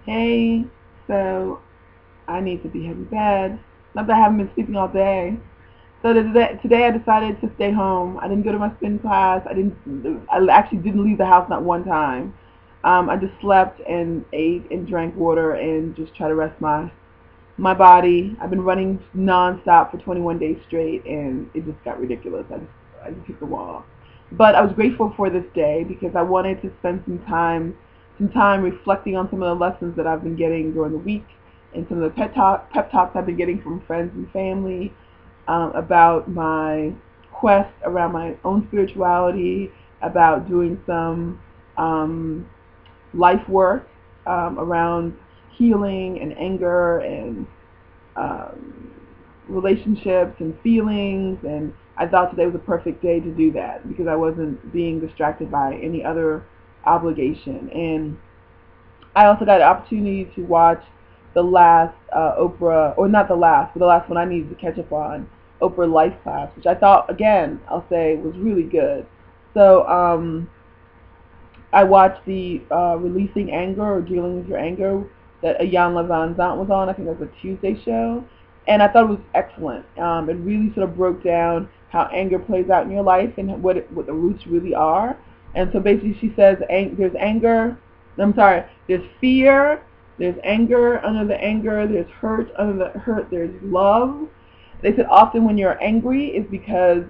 Hey, so I need to be in bed. Not that I haven't been sleeping all day. So today I decided to stay home. I didn't go to my spin class. I actually didn't leave the house not one time. I just slept and ate and drank water and just try to rest my body. I've been running nonstop for 21 days straight, and it just got ridiculous. I just hit the wall. But I was grateful for this day because I wanted to spend some time reflecting on some of the lessons that I've been getting during the week, and some of the pep talks I've been getting from friends and family about my quest around my own spirituality, about doing some um, life work around healing and anger and um, relationships and feelings. And I thought today was a perfect day to do that because I wasn't being distracted by any other obligation. And I also got an opportunity to watch the last Oprah, or not the last, but the last one I needed to catch up on, Oprah Life Class, which I thought, again, I'll say was really good. So I watched the Releasing Anger or Dealing with Your Anger that Ayanna Van Zant was on. I think that was a Tuesday show. And I thought it was excellent. It really sort of broke down how anger plays out in your life and what the roots really are. And so basically she says there's anger, I'm sorry, there's fear, there's anger, under the anger, there's hurt, under the hurt, there's love. They said often when you're angry is because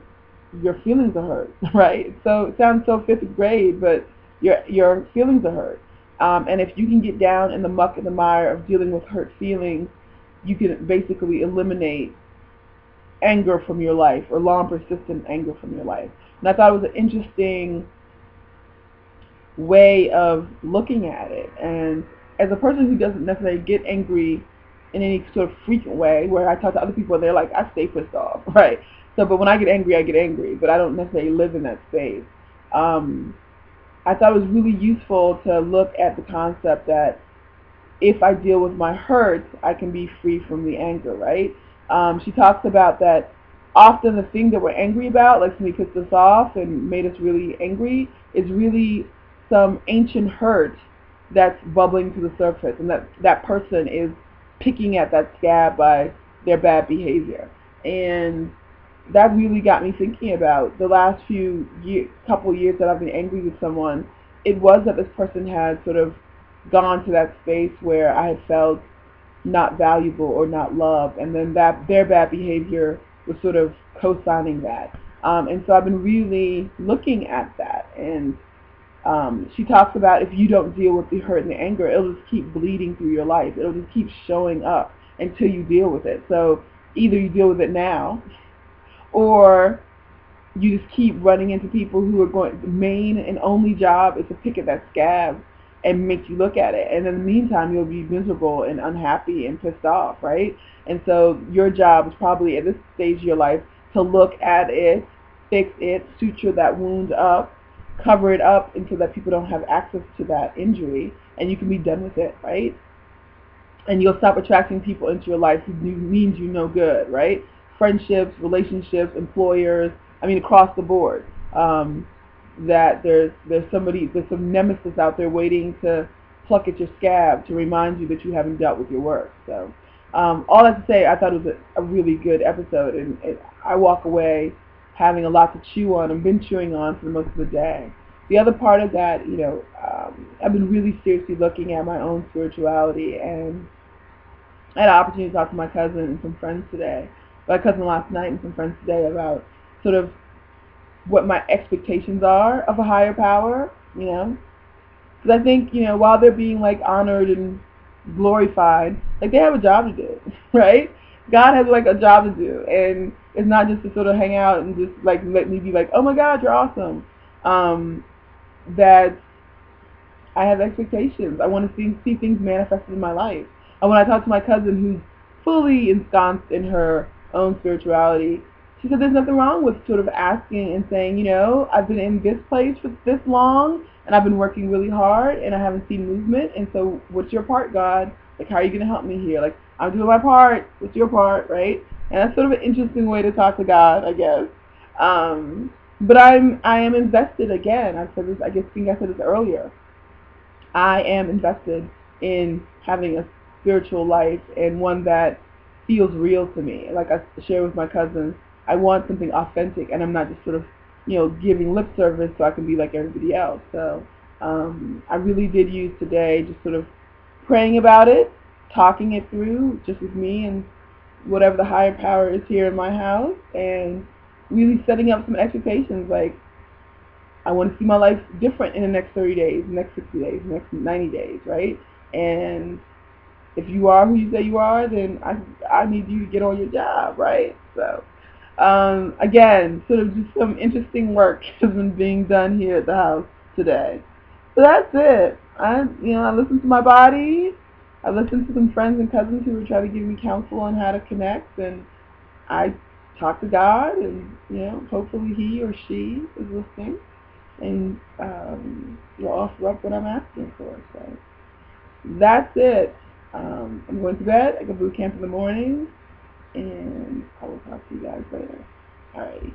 your feelings are hurt, right? So it sounds so fifth grade, but your feelings are hurt. And if you can get down in the muck and the mire of dealing with hurt feelings, you can basically eliminate anger from your life, or long persistent anger from your life. And I thought it was an interesting way of looking at it. And as a person who doesn't necessarily get angry in any sort of frequent way, where I talk to other people, they're like, I stay pissed off, right? So, but when I get angry, but I don't necessarily live in that space. Um, I thought it was really useful to look at the concept that if I deal with my hurt, I can be free from the anger, right? She talks about that often the thing that we're angry about, like somebody pissed us off and made us really angry, is really some ancient hurt that's bubbling to the surface, and that person is picking at that scab by their bad behavior. And that really got me thinking about the last couple of years that I've been angry with someone. It was that this person had sort of gone to that space where I had felt not valuable or not loved, and then that their bad behavior was sort of co-signing that. And so I've been really looking at that. And she talks about if you don't deal with the hurt and the anger, it'll just keep bleeding through your life. It'll just keep showing up until you deal with it. So either you deal with it now, or you just keep running into people who are going, the main and only job is to pick at that scab and make you look at it. And in the meantime, you'll be miserable and unhappy and pissed off, right? And so your job is probably at this stage of your life to look at it, fix it, suture that wound up, cover it up, and so that people don't have access to that injury, and you can be done with it, right? And you'll stop attracting people into your life who means you no good, right? Friendships, relationships, employers, I mean across the board. That there's some nemesis out there waiting to pluck at your scab to remind you that you haven't dealt with your work. So all that to say, I thought it was a really good episode, and I walk away having a lot to chew on and been chewing on for most of the day. The other part of that, I've been really seriously looking at my own spirituality, and I had an opportunity to talk to my cousin and some friends today. My cousin last night and some friends today about sort of what my expectations are of a higher power, Because I think, while they're being like honored and glorified, like they have a job to do, right? God has like a job to do, and it's not just to sort of hang out and just like let me be like, oh my God, you're awesome. That I have expectations. I want to see things manifested in my life. And when I talk to my cousin who's fully ensconced in her own spirituality, she said there's nothing wrong with sort of asking and saying, I've been in this place for this long, and I've been working really hard, and I haven't seen movement, and so what's your part, God? Like, how are you going to help me here? Like, I'm doing my part. What's your part, right? And that's sort of an interesting way to talk to God, I guess. But I am invested again. I think I said this earlier. I am invested in having a spiritual life and one that feels real to me. Like I share with my cousins, I want something authentic, and I'm not just sort of, giving lip service so I can be like everybody else. So I really did use today just sort of praying about it, talking it through just with me and whatever the higher power is here in my house, and really setting up some expectations. Like, I want to see my life different in the next 30 days, the next 60 days, the next 90 days, right? And if you are who you say you are, then I need you to get on your job, right? So, again, sort of just some interesting work has been being done here at the house today. So that's it. I listened to my body. I listened to some friends and cousins who were trying to give me counsel on how to connect, and I talked to God, and hopefully He or she is listening, and will offer up what I'm asking for. So that's it. I'm going to bed. I go boot camp in the morning, and I will talk to you guys later. Alrighty.